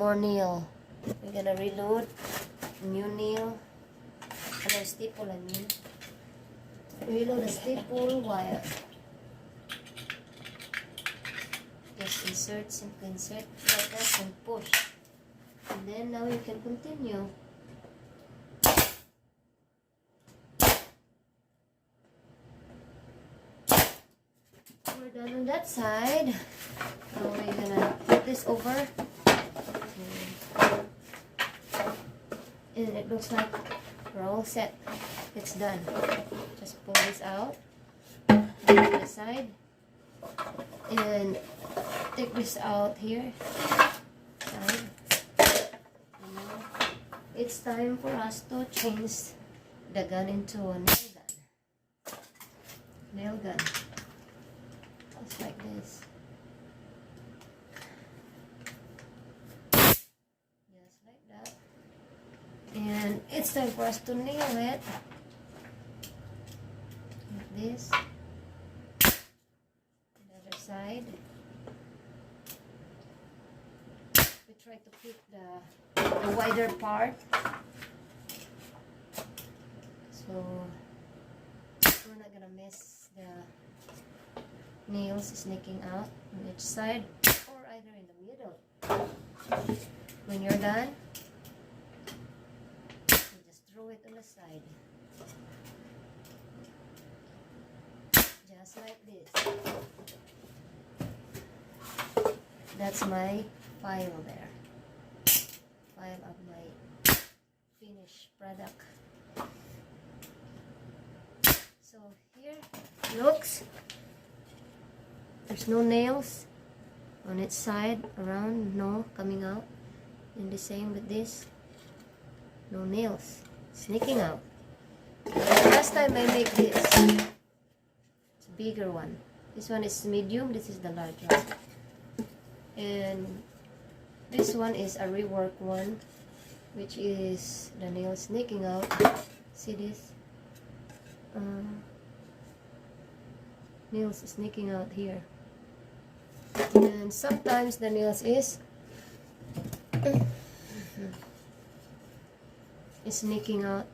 more nail. We're gonna reload new nail. Staple, I mean. Reload the staple wire. Just insert, simply insert like that and push. And then now you can continue. We're done on that side. Now we're gonna put this over. And it looks like we're all set. It's done. Just pull this out to the side and take this out here. And now it's time for us to change the gun into a nail gun. Nail gun. Just like this. Just like that. And it's time for us to nail it. Like this. The other side. We try to pick the wider part. So we're not gonna miss the nails sneaking out on each side or either in the middle. When you're done, you just throw it on the side. Just like this. That's my file there. File of my finished product. So here looks, there's no nails on its side around, no coming out. And the same with this, no nails sneaking out. Last time I make this, it's a bigger one. This one is medium, this is the large one. And this one is a rework one, which is the nails sneaking out. See this? Nails sneaking out here. And sometimes the nails is sneaking out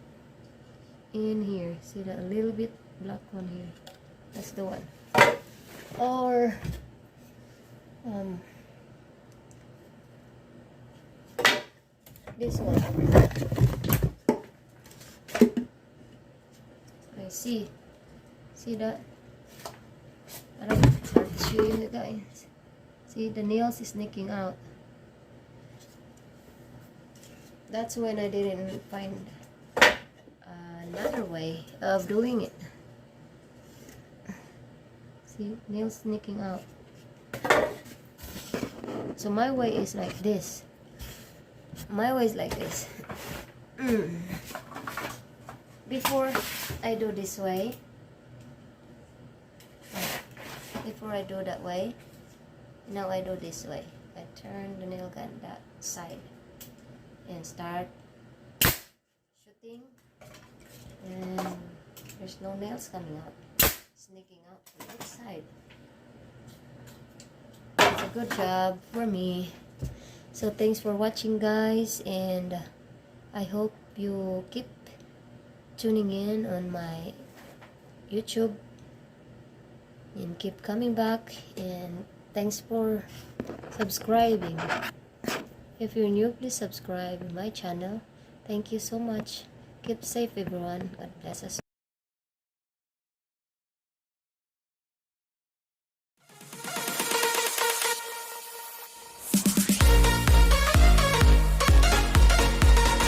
in here. See that a little bit black one here? That's the one. Or this one. I see that? I don't know to show you guys. See, the nails is sneaking out. That's when I didn't find another way of doing it. See, nails sneaking out. So my way is like this. My way is like this. Before I do this way, before I do that way, now I do this way. I turn the nail gun that side and start shooting, and there's no nails coming out, sneaking out from each side. It's a good job for me. So thanks for watching, guys, and I hope you keep tuning in on my YouTube and keep coming back, and thanks for subscribing. If you're new, please subscribe to my channel. Thank you so much. Keep safe, everyone. God bless us.